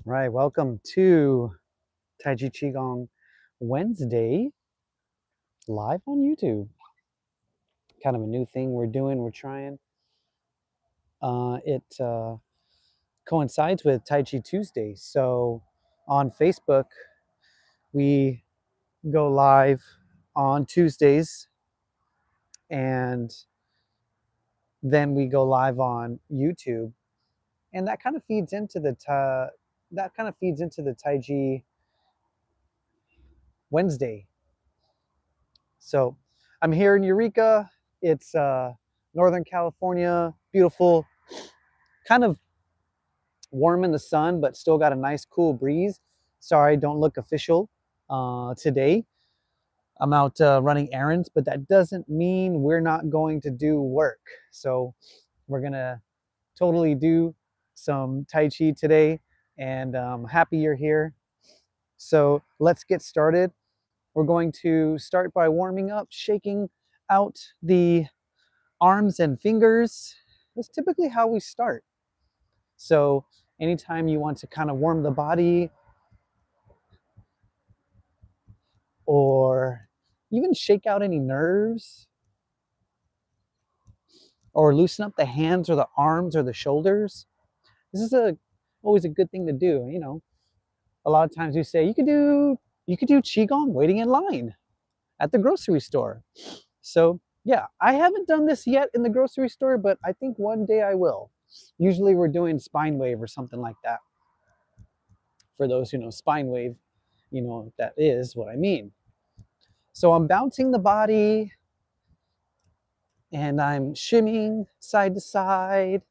Right, welcome to Taiji Qigong Wednesday live on YouTube. Kind of a new thing we're trying. It coincides with Taiji Tuesday. So on Facebook, we go live on Tuesdays and then we go live on YouTube. And that kind of feeds into the Taiji Wednesday. So I'm here in Eureka. It's Northern California, beautiful, kind of warm in the sun, but still got a nice cool breeze. Sorry, don't look official today. I'm out running errands, but that doesn't mean we're not going to do work. So we're gonna totally do some Tai Chi today, and happy you're here. So let's get started. We're going to start by warming up, shaking out the arms and fingers. That's typically how we start. So anytime you want to kind of warm the body or even shake out any nerves or loosen up the hands or the arms or the shoulders, this is always a good thing to do. You know, a lot of times we say you could do qigong waiting in line at the grocery store. So yeah, I haven't done this yet in the grocery store, but I think one day I will. Usually we're doing spine wave or something like that. For those who know spine wave, you know that is what I mean. So I'm bouncing the body and I'm shimmying side to side.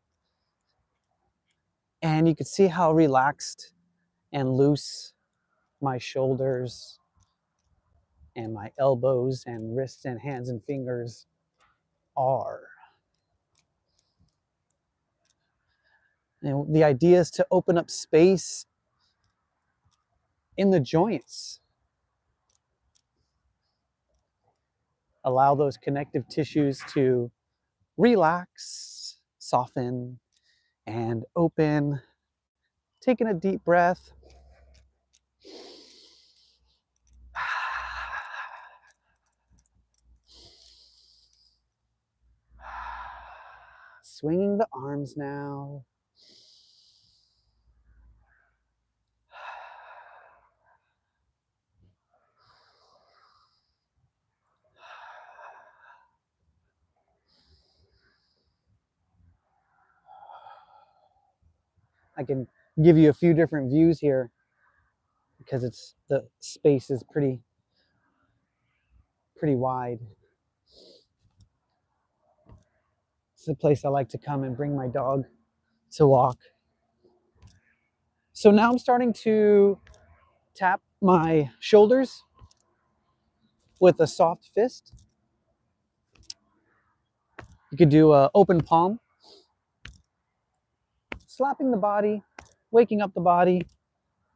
And you can see how relaxed and loose my shoulders and my elbows and wrists and hands and fingers are. And the idea is to open up space in the joints. Allow those connective tissues to relax, soften, and open. Taking a deep breath. Swinging the arms now. I can give you a few different views here because the space is pretty wide. It's a place I like to come and bring my dog to walk. So now I'm starting to tap my shoulders with a soft fist. You could do an open palm, slapping the body, waking up the body,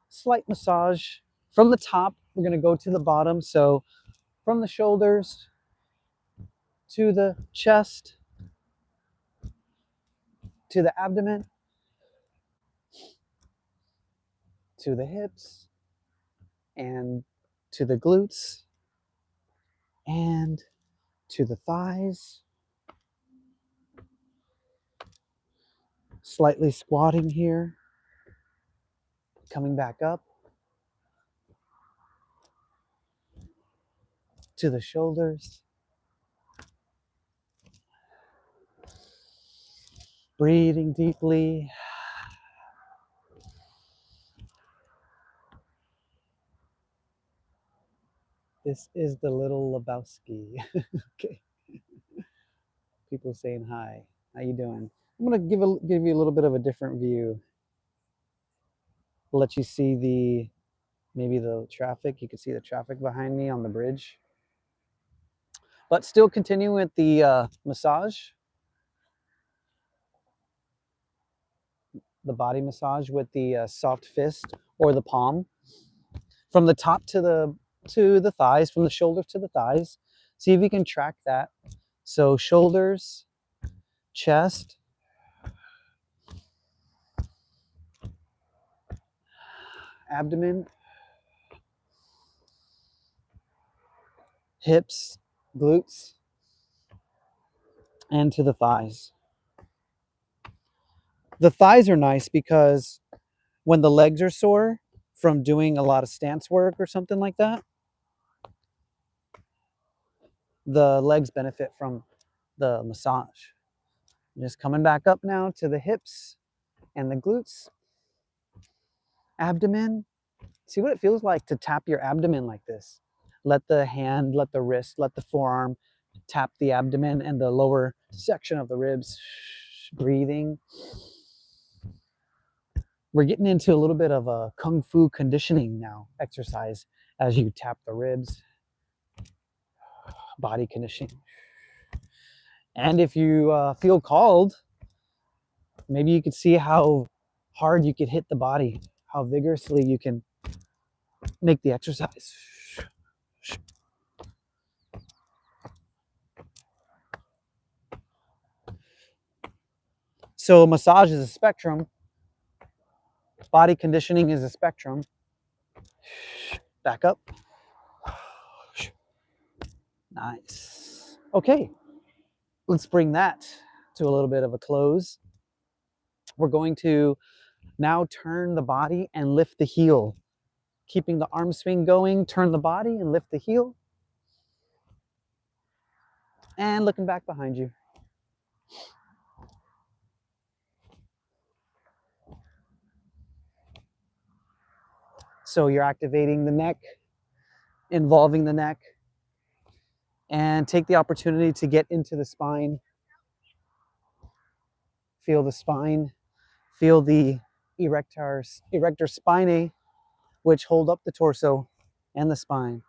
slight massage. From the top, we're going to go to the bottom. So from the shoulders to the chest, to the abdomen, to the hips, and to the glutes, and to the thighs. Slightly squatting here, coming back up to the shoulders. Breathing deeply. This is the little Lebowski. Okay. People saying hi. How you doing? I'm gonna give you a little bit of a different view. Let you see maybe the traffic. You can see the traffic behind me on the bridge. But still continue with the massage, the body massage with the soft fist or the palm, from the top to the thighs, from the shoulders to the thighs. See if you can track that. So shoulders, chest, abdomen, hips, glutes, and to the thighs. The thighs are nice because when the legs are sore from doing a lot of stance work or something like that, the legs benefit from the massage. Just coming back up now to the hips and the glutes, abdomen. See what it feels like to tap your abdomen like this. Let the hand, let the wrist, let the forearm tap the abdomen and the lower section of the ribs. Breathing. We're getting into a little bit of a kung fu conditioning now exercise as you tap the ribs. Body conditioning. And if you feel called, maybe you could see how hard you could hit the body, how vigorously you can make the exercise. So massage is a spectrum. Body conditioning is a spectrum. Back up. Nice. Okay, let's bring that to a little bit of a close. We're going to now turn the body and lift the heel. Keeping the arm swing going, turn the body and lift the heel. And looking back behind you. So you're activating the neck, involving the neck, and take the opportunity to get into the spine. Feel the spine, feel the erector spinae, which hold up the torso and the spine.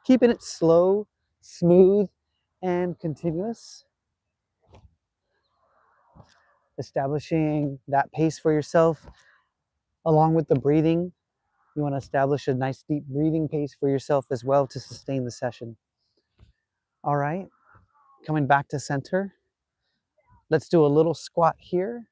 Keeping it slow, smooth, and continuous. Establishing that pace for yourself along with the breathing. You want to establish a nice deep breathing pace for yourself as well to sustain the session. All right, coming back to center. Let's do a little squat here.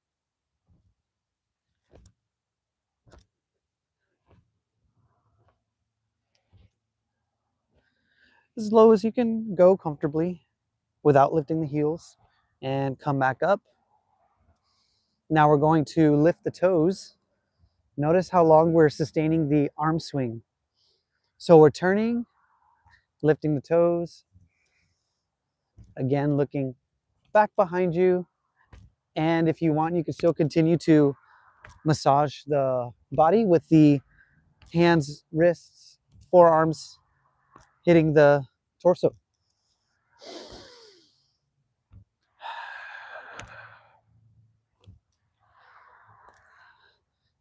As low as you can go comfortably without lifting the heels, and come back up. Now we're going to lift the toes. Notice how long we're sustaining the arm swing. So we're turning, lifting the toes. Again, looking back behind you. And if you want, you can still continue to massage the body with the hands, wrists, forearms hitting the torso.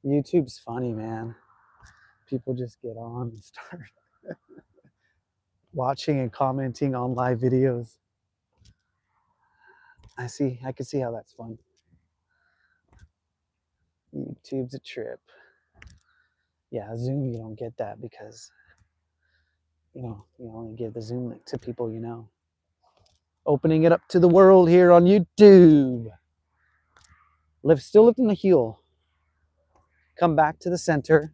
YouTube's funny, man. People just get on and start watching and commenting on live videos. I can see how that's fun. YouTube's a trip. Yeah, Zoom, you don't get that because, you only give the Zoom link to people you know. Opening it up to the world here on YouTube. Still lifting the heel. Come back to the center.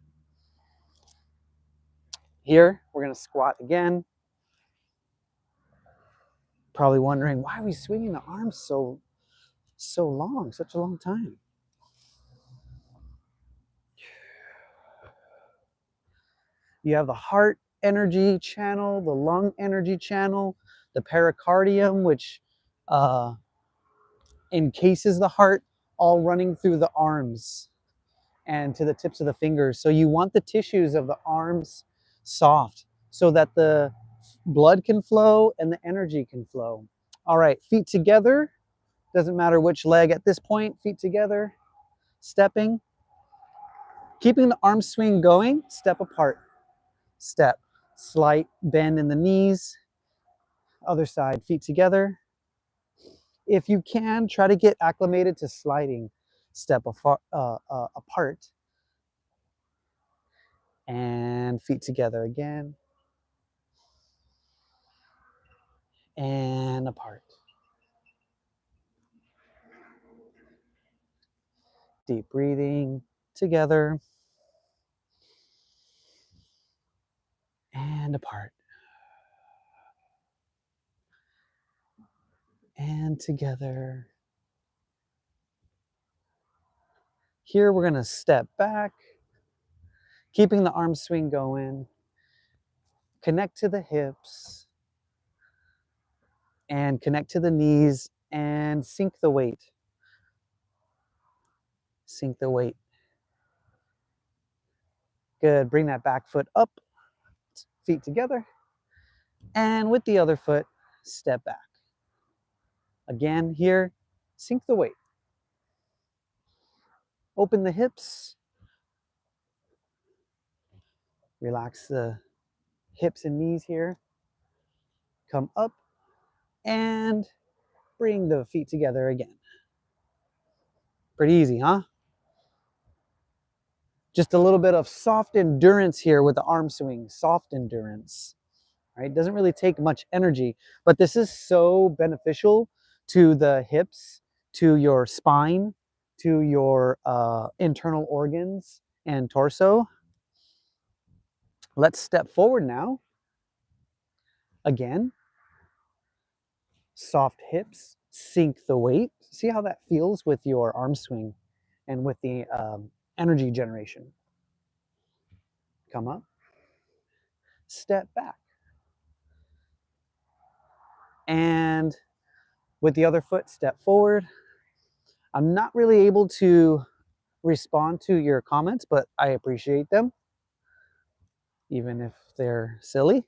Here, we're going to squat again. Probably wondering, why are we swinging the arms so long, such a long time? You have the heart energy channel, the lung energy channel, the pericardium, which encases the heart, all running through the arms and to the tips of the fingers. So you want the tissues of the arms soft so that the blood can flow and the energy can flow. All right, feet together. Doesn't matter which leg at this point, feet together, stepping. Keeping the arm swing going, step apart. Step, slight bend in the knees. Other side, feet together. If you can, try to get acclimated to sliding. Step apart. And feet together again. and apart. Deep breathing together and apart. And together. Here we're going to step back, keeping the arm swing going. Connect to the hips and connect to the knees and sink the weight. Sink the weight. Good. Bring that back foot up, feet together. And with the other foot, step back. Again, here, sink the weight. Open the hips. Relax the hips and knees here. Come up and bring the feet together again. Pretty easy, huh? Just a little bit of soft endurance here with the arm swing, soft endurance. Right? Doesn't really take much energy, but this is so beneficial to the hips, to your spine, to your internal organs and torso. Let's step forward now. Again, soft hips, sink the weight. See how that feels with your arm swing and with the energy generation. Come up, step back. And with the other foot, step forward. I'm not really able to respond to your comments, but I appreciate them, even if they're silly.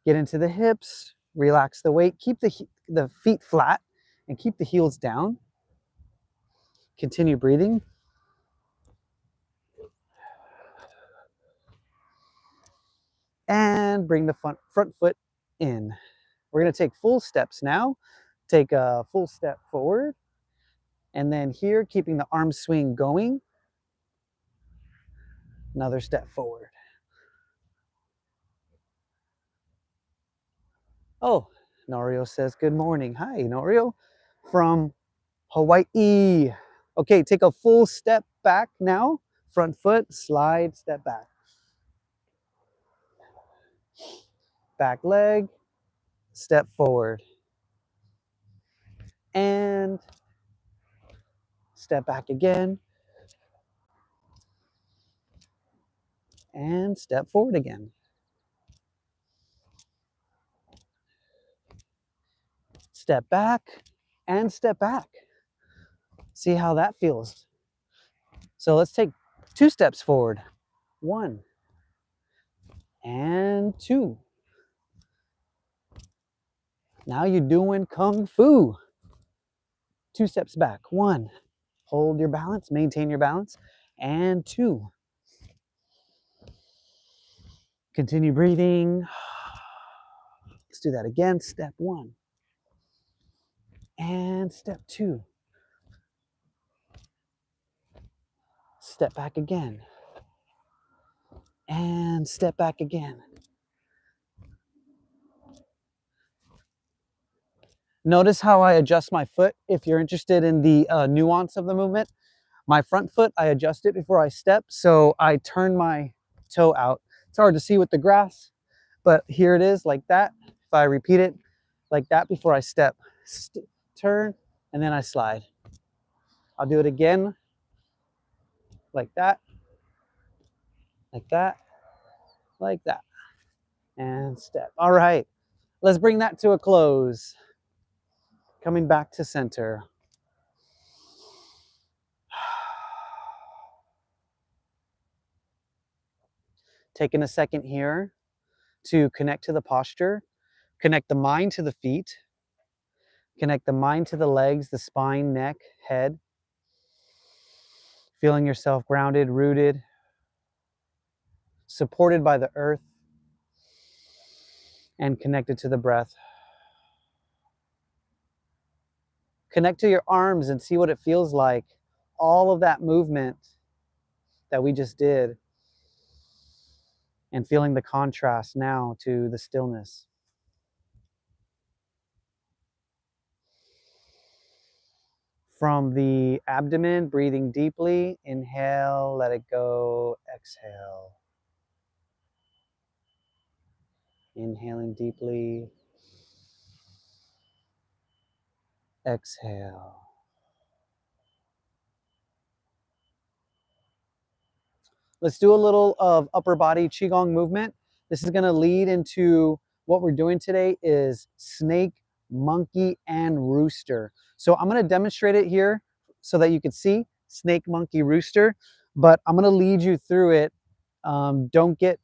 Get into the hips, relax the weight, keep the feet flat, and keep the heels down. Continue breathing. And bring the front foot in. We're going to take full steps now. Take a full step forward. And then here, keeping the arm swing going. Another step forward. Oh, Norio says good morning. Hi, Norio from Hawaii. Okay, take a full step back now. Front foot, slide, step back. Back leg, step forward. And step back again. And step forward again. Step back and step back. See how that feels. So let's take 2 steps forward. 1 and 2. Now you're doing kung fu. 2 steps back. 1. Hold your balance, maintain your balance. And 2. Continue breathing. Let's do that again. Step 1. And step 2. Step back again. And step back again. Notice how I adjust my foot if you're interested in the nuance of the movement. My front foot, I adjust it before I step, so I turn my toe out. It's hard to see with the grass, but here it is like that. If I repeat it like that before I step, turn, and then I slide. I'll do it again like that, like that, like that, and step. All right, let's bring that to a close. Coming back to center. Taking a second here to connect to the posture, connect the mind to the feet, connect the mind to the legs, the spine, neck, head. Feeling yourself grounded, rooted, supported by the earth, and connected to the breath. Connect to your arms and see what it feels like. All of that movement that we just did. and feeling the contrast now to the stillness. From the abdomen, breathing deeply, inhale, let it go, exhale. Inhaling deeply, exhale. Let's do a little of upper body Qigong movement. This is going to lead into what we're doing today is snake, monkey, and rooster. So I'm going to demonstrate it here so that you can see snake, monkey, rooster, but I'm going to lead you through it. Don't get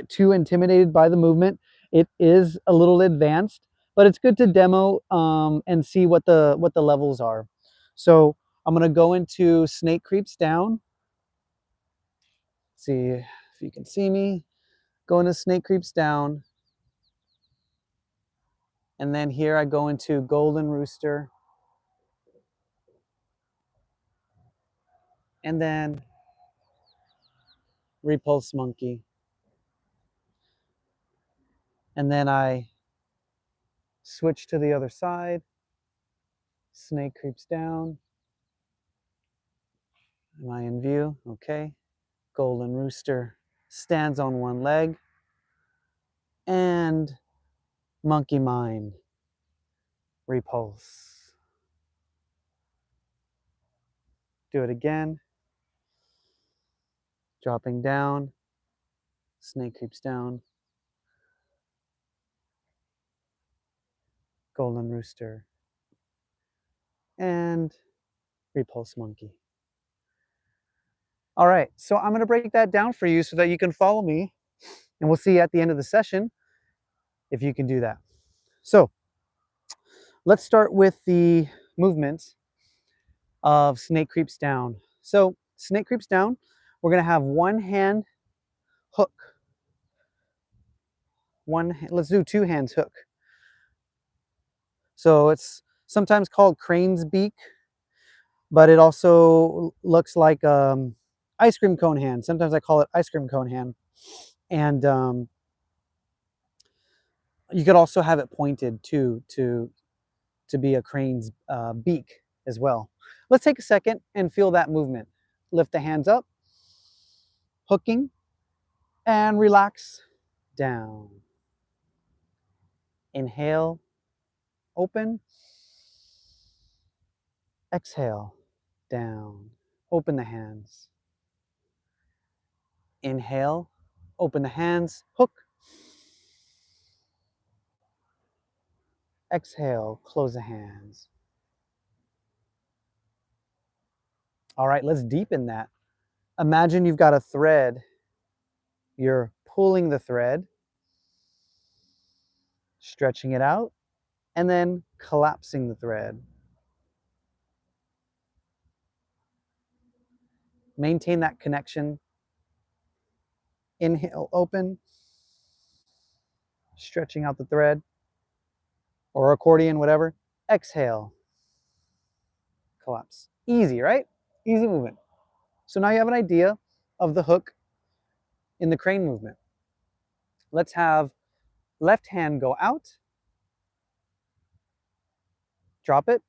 too intimidated by the movement. It is a little advanced, but it's good to demo and see what the levels are. So I'm going to go into snake creeps down. See if you can see me. Go into snake creeps down. And then here I go into golden rooster. And then repulse monkey. And then I switch to the other side. Snake creeps down. Am I in view? Okay. Golden rooster stands on one leg. And monkey mind. Repulse. Do it again. Dropping down. Snake creeps down. Golden rooster. And repulse monkey. All right, so I'm going to break that down for you so that you can follow me, and we'll see at the end of the session if you can do that. So let's start with the movements of snake creeps down. So snake creeps down, we're going to have one hand hook. Let's do two hands hook. So it's sometimes called crane's beak, but it also looks like ice cream cone hand. Sometimes I call it ice cream cone hand. And you could also have it pointed too to be a crane's beak as well. Let's take a second and feel that movement. Lift the hands up, hooking, and relax down. Inhale, open. Exhale, down. Open the hands. Inhale, open the hands, hook. Exhale, close the hands. All right, let's deepen that. Imagine you've got a thread. You're pulling the thread, stretching it out, and then collapsing the thread. Maintain that connection. Inhale, open, stretching out the thread, or accordion, whatever. Exhale, collapse. Easy, right? Easy movement. So now you have an idea of the hook in the crane movement. Let's have left hand go out, drop it.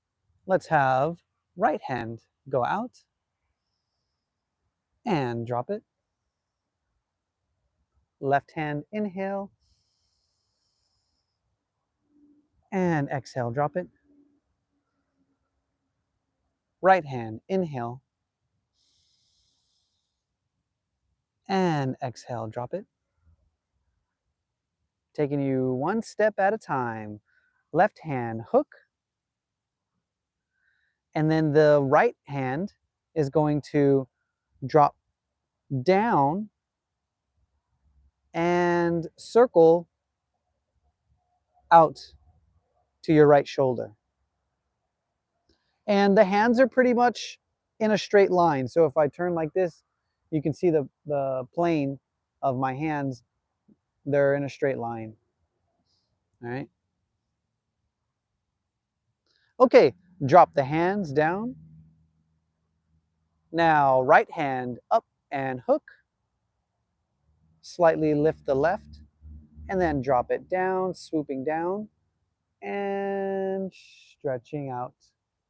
Let's have right hand go out and drop it. Left hand inhale and exhale, drop it. Right hand inhale and exhale, drop it. Taking you one step at a time. Left hand hook, and then the right hand is going to drop down and circle out to your right shoulder. And the hands are pretty much in a straight line. So if I turn like this, you can see the plane of my hands. They're in a straight line. All right. Okay, drop the hands down. Now right hand up and hook. Slightly lift the left and then drop it down, swooping down and stretching out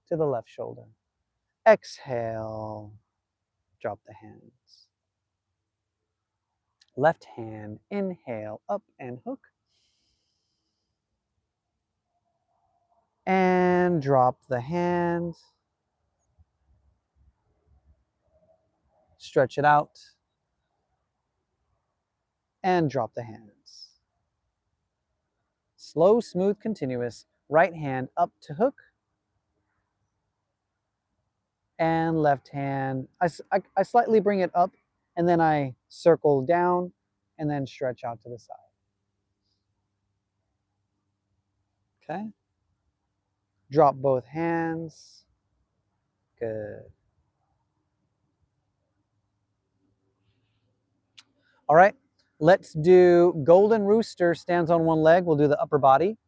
to the left shoulder. Exhale, drop the hands. Left hand, inhale, up and hook. And drop the hands. Stretch it out. And drop the hands. Slow, smooth, continuous. Right hand up to hook. And left hand, I slightly bring it up and then I circle down and then stretch out to the side. Okay. Drop both hands. Good. All right. Let's do golden rooster, stands on one leg. We'll do the upper body.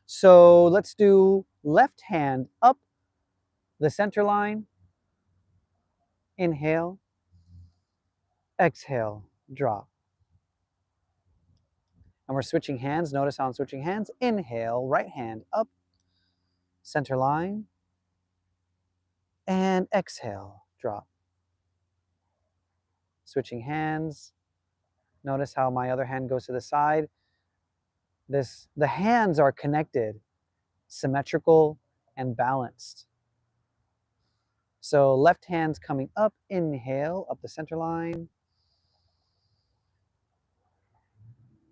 So let's do left hand up the center line. Inhale. Exhale. Drop. And we're switching hands. Notice how I'm switching hands. Inhale. Right hand up. Center line. And exhale. Drop. Switching hands. Notice how my other hand goes to the side. The hands are connected, symmetrical and balanced. So left hand's coming up, inhale, up the center line.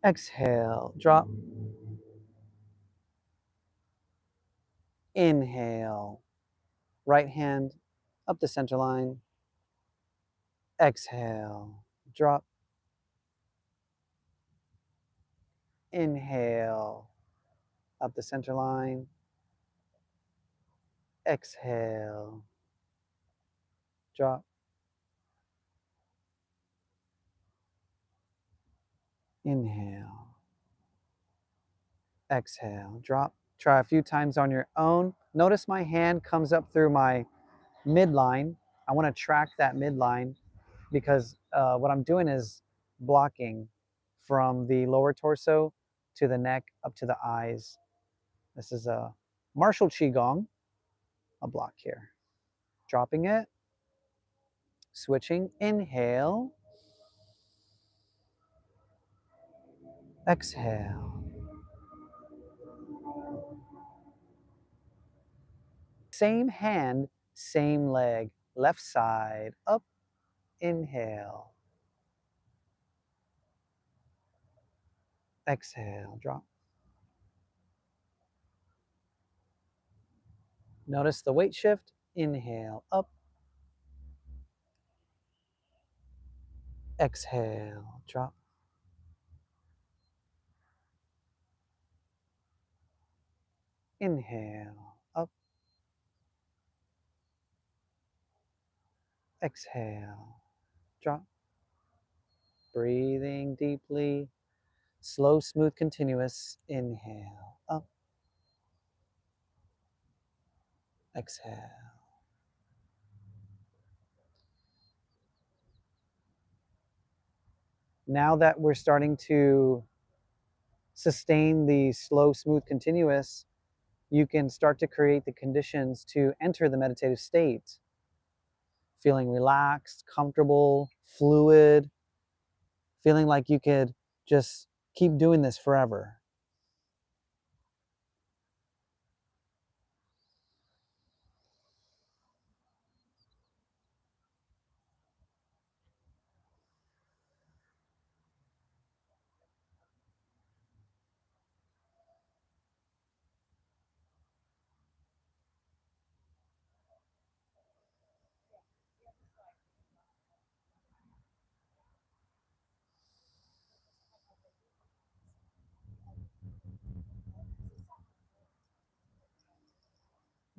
Exhale, drop. Inhale, right hand up the center line. Exhale, drop. Inhale, up the center line. Exhale, drop. Inhale, exhale, drop. Try a few times on your own. Notice my hand comes up through my midline. I want to track that midline because what I'm doing is blocking from the lower torso to the neck up to the eyes. This is a martial Qigong, a block here. Dropping it, switching, inhale, exhale. Same hand, same leg, left side, up, inhale, exhale, drop. Notice the weight shift, inhale, up, exhale, drop. Inhale, up, exhale, drop. Breathing deeply, slow, smooth, continuous. Inhale, up, exhale. Now that we're starting to sustain the slow, smooth, continuous, you can start to create the conditions to enter the meditative state. Feeling relaxed, comfortable, fluid, feeling like you could just keep doing this forever.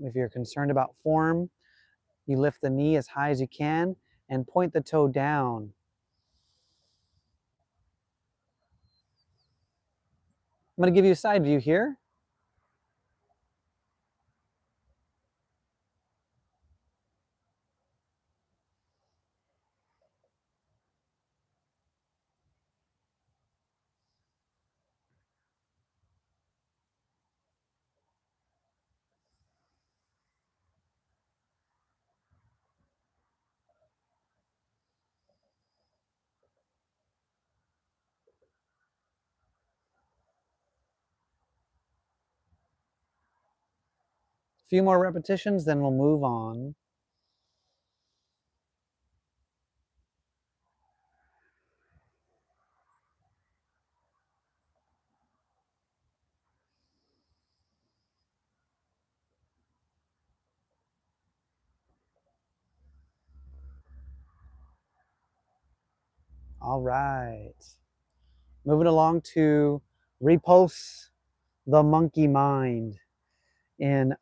If you're concerned about form, you lift the knee as high as you can and point the toe down. I'm going to give you a side view here. few more repetitions, then we'll move on. All right. Moving along to repulse the monkey mind in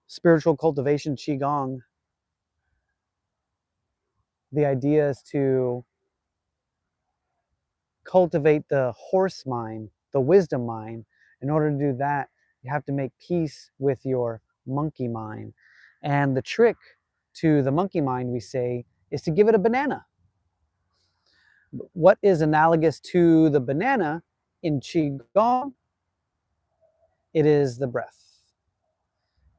spiritual cultivation Qigong. The idea is to cultivate the horse mind, the wisdom mind. In order to do that, you have to make peace with your monkey mind. And the trick to the monkey mind, we say, is to give it a banana. What is analogous to the banana in Qigong? It is the breath.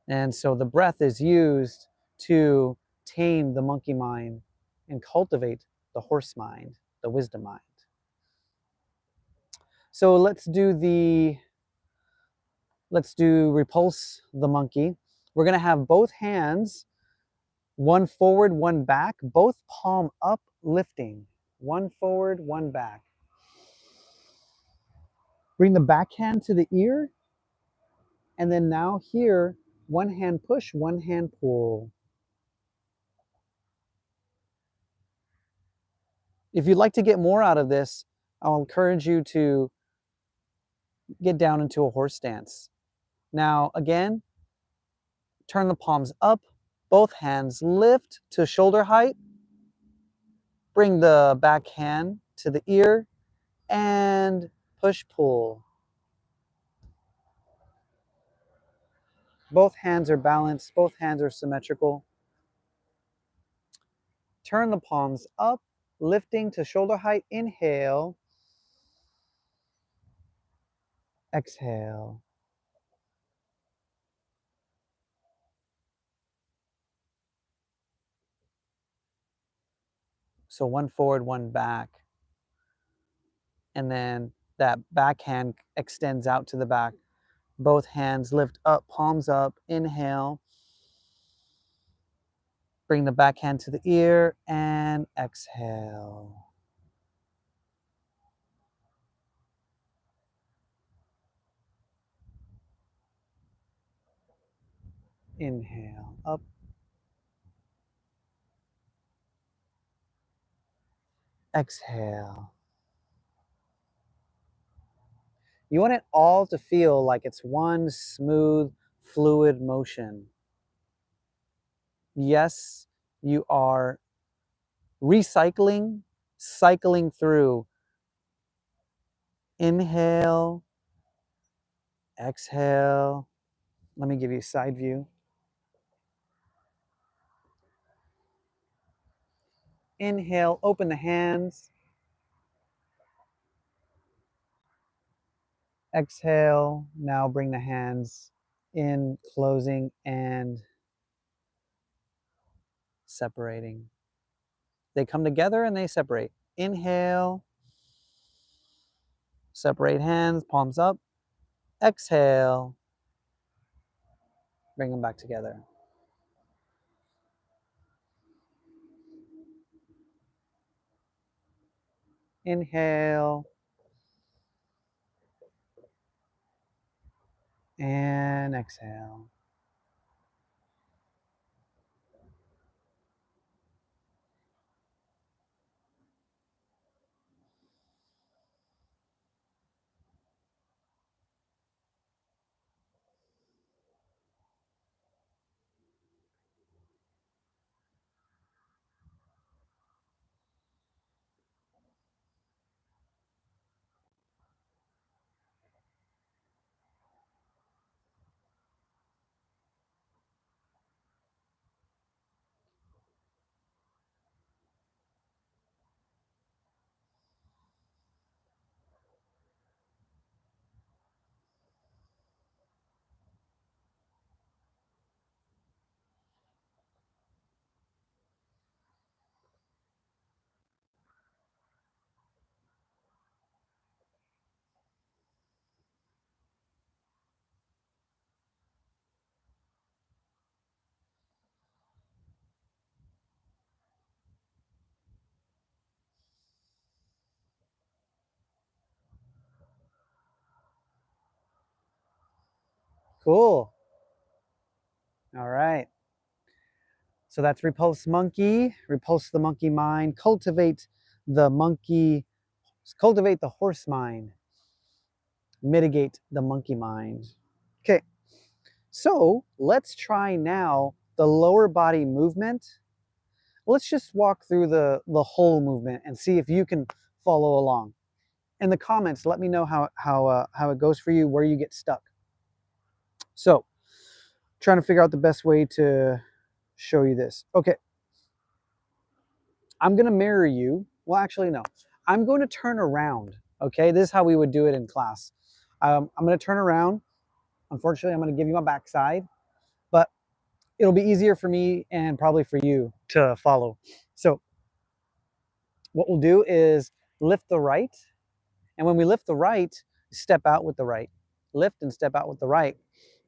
And so the breath is used to tame the monkey mind and cultivate the horse mind, the wisdom mind. So let's do repulse the monkey. We're going to have both hands, one forward, one back, both palm up, lifting. One forward, one back. Bring the back hand to the ear. And then now here, one hand push, one hand pull. If you'd like to get more out of this, I'll encourage you to get down into a horse stance. Now, again, turn the palms up, both hands lift to shoulder height. Bring the back hand to the ear and push pull. Both hands are balanced, both hands are symmetrical. Turn the palms up, lifting to shoulder height. Inhale. Exhale. So one forward, one back. And then that back hand extends out to the back. Both hands lift up, palms up. Inhale. Bring the back hand to the ear and exhale. Inhale, up. Exhale. You want it all to feel like it's one smooth, fluid motion. Yes, you are recycling, cycling through. Inhale, exhale. Let me give you a side view. Inhale, open the hands. Exhale, now bring the hands in, closing and separating. They come together and they separate. Inhale, separate hands, palms up. Exhale, bring them back together. Inhale and exhale. Cool. All right. So that's repulse monkey, repulse the monkey mind, cultivate the horse mind, mitigate the monkey mind. Okay, so let's try now the lower body movement. Let's just walk through the whole movement and see if you can follow along. In the comments, let me know how it goes for you, where you get stuck. So, trying to figure out the best way to show you this. Okay, I'm going to mirror you. Well, actually, no. I'm going to turn around. Okay, this is how we would do it in class. I'm going to turn around. Unfortunately, I'm going to give you my backside, but it'll be easier for me and probably for you to follow. So what we'll do is lift the right. And when we lift the right, step out with the right. Lift and step out with the right.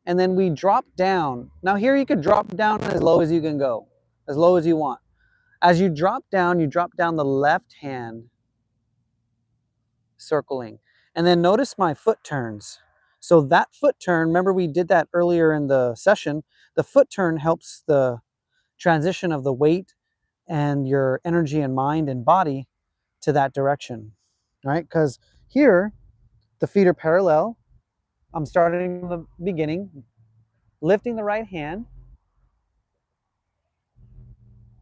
And then we drop down. Now here you could drop down as low as you can go, as low as you want. As you drop down the left hand, circling. And then notice my foot turns. So that foot turn, remember we did that earlier in the session, the foot turn helps the transition of the weight and your energy and mind and body to that direction, right? Because here, the feet are parallel. I'm starting from the beginning, lifting the right hand.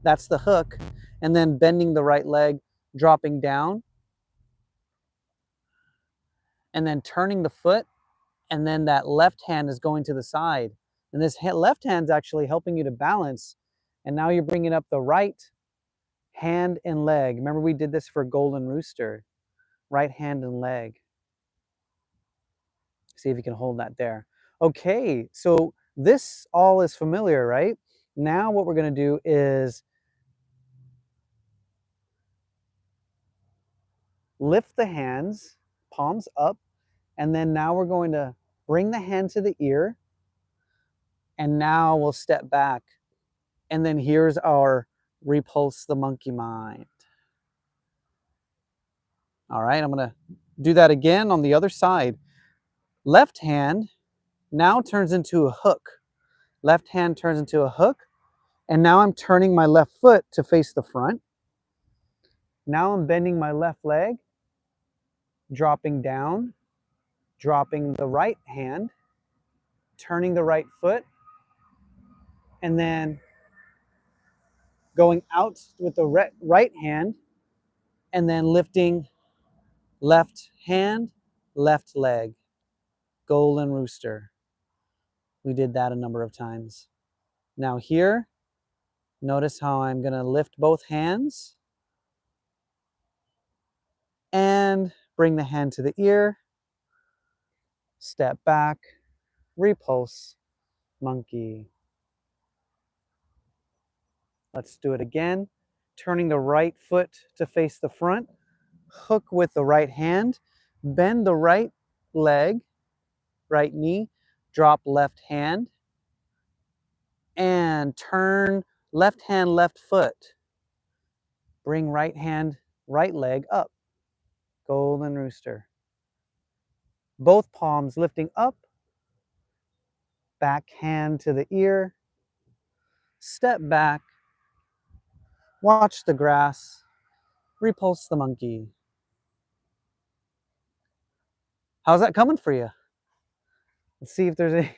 That's the hook. And then bending the right leg, dropping down. And then turning the foot. And then that left hand is going to the side. And this left hand's actually helping you to balance. And now you're bringing up the right hand and leg. Remember we did this for Golden Rooster. Right hand and leg. See if you can hold that there. Okay, so this all is familiar, right? Now what we're going to do is lift the hands, palms up, and then now we're going to bring the hand to the ear, and now we'll step back. And then here's our repulse the monkey mind. All right, I'm going to do that again on the other side. Left hand now turns into a hook. Left hand turns into a hook, and now I'm turning my left foot to face the front. Now I'm bending my left leg, dropping down, dropping the right hand, turning the right foot, and then going out with the right hand, and then lifting left hand, left leg. Golden Rooster. We did that a number of times. Now here, notice how I'm going to lift both hands and bring the hand to the ear, step back, repulse, monkey. Let's do it again. Turning the right foot to face the front, hook with the right hand, bend the right leg, right knee, drop left hand, and turn left hand, left foot. Bring right hand, right leg up. Golden Rooster. Both palms lifting up, back hand to the ear, step back, watch the grass, repulse the monkey. How's that coming for you? Let's see if there's any.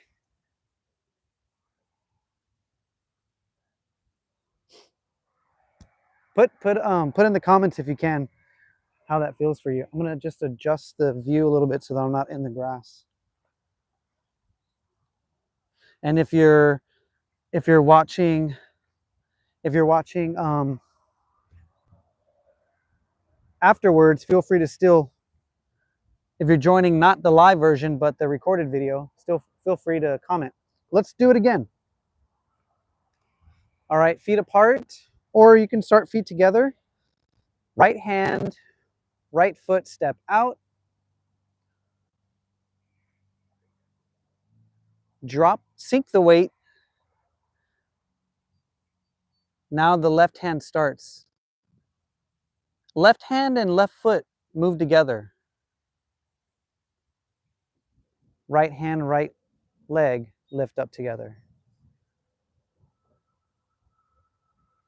Put in the comments if you can how that feels for you. I'm gonna just adjust the view a little bit so that I'm not in the grass. And if you're watching afterwards, feel free to still, if you're joining not the live version but the recorded video, still feel free to comment. Let's do it again. All right, feet apart, or you can start feet together. Right hand, right foot, step out. Drop, sink the weight. Now the left hand starts. Left hand and left foot move together. Right hand, right leg. lift up together.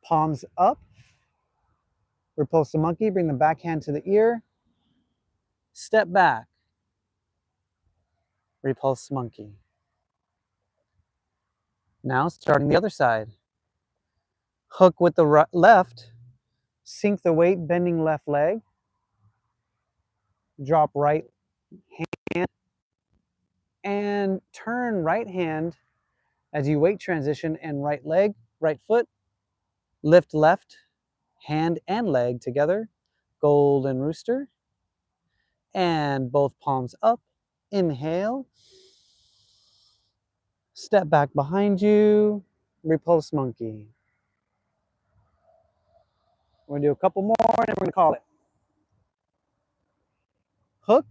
Palms up. Repulse the monkey, bring the back hand to the ear. Step back. Repulse monkey. Now starting the other side. Hook with the left. Sink the weight, bending left leg. Drop right hand. And turn right hand as you weight transition and right leg, right foot. Lift left hand and leg together. Golden rooster. And both palms up. Inhale. Step back behind you. Repulse monkey. We're gonna do a couple more and then we're gonna call it. Hook,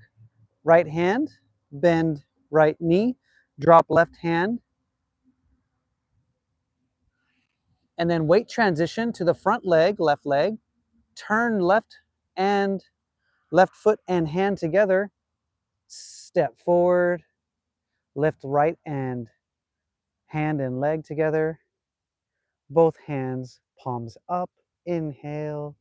right hand, bend right knee, drop left hand, and then weight transition to the front leg, left leg, turn left foot and hand together, step forward, lift right and hand and leg together, both hands, palms up, inhale,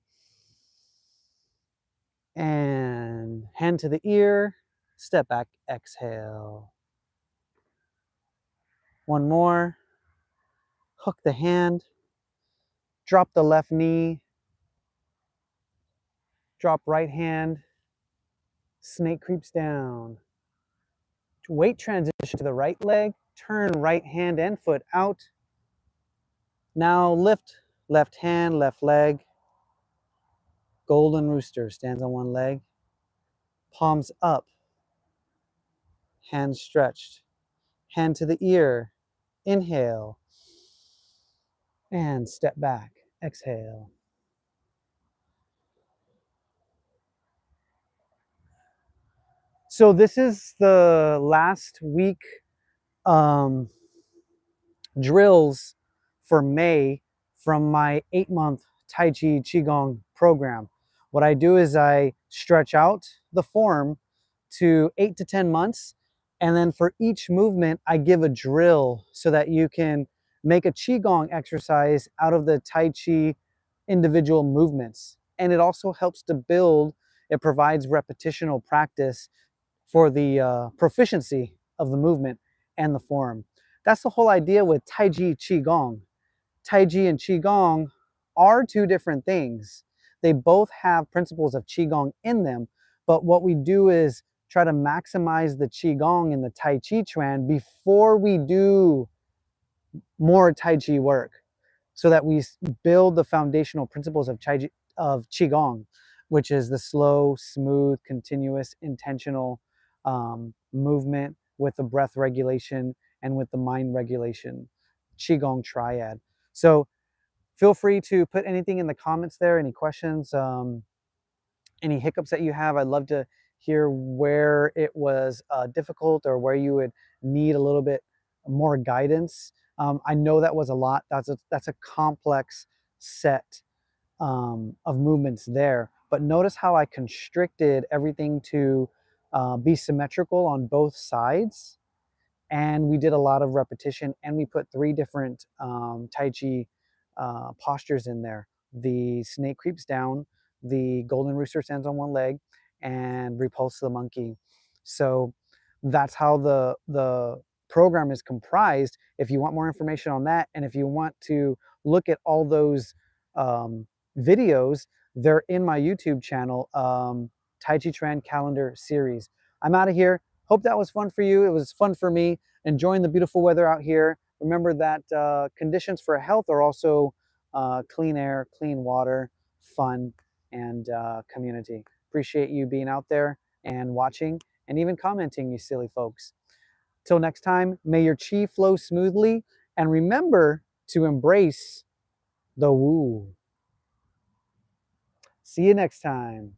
and hand to the ear, step back, exhale. One more. Hook the hand, drop the left knee, drop right hand, snake creeps down. Weight transition to the right leg, turn right hand and foot out. Now lift left hand, left leg. Golden rooster stands on one leg. Palms up, hands stretched. Hand to the ear, inhale. And step back, exhale. So this is the last week drills for May from my 8-month Taiji Qigong program. What I do is I stretch out the form to 8 to 10 months, and then for each movement I give a drill so that you can make a Qigong exercise out of the Tai Chi individual movements. And it also helps to build, it provides repetitional practice for the proficiency of the movement and the form. That's the whole idea with Taiji Qigong. Taiji and Qigong are two different things. They both have principles of Qigong in them, but what we do is try to maximize the Qigong in the Tai Chi Chuan before we do more Tai Chi work, so that we build the foundational principles of Qigong, which is the slow, smooth, continuous, intentional movement with the breath regulation and with the mind regulation, Qigong triad. So feel free to put anything in the comments there, any questions, any hiccups that you have. I'd love to hear where it was difficult or where you would need a little bit more guidance. I know that was a lot. That's a complex set of movements there. But notice how I constricted everything to be symmetrical on both sides. And we did a lot of repetition, and we put 3 different Tai Chi postures in there. The snake creeps down, the golden rooster stands on one leg, and repulse the monkey. So that's how the program is comprised. If you want more information on that, and if you want to look at all those videos, they're in my YouTube channel, Tai Chi Chuan Calendar Series. I'm out of here. Hope that was fun for you. It was fun for me. Enjoying the beautiful weather out here. Remember that conditions for health are also clean air, clean water, fun, and community. Appreciate you being out there and watching and even commenting, you silly folks. Till next time, may your chi flow smoothly, and remember to embrace the woo. See you next time.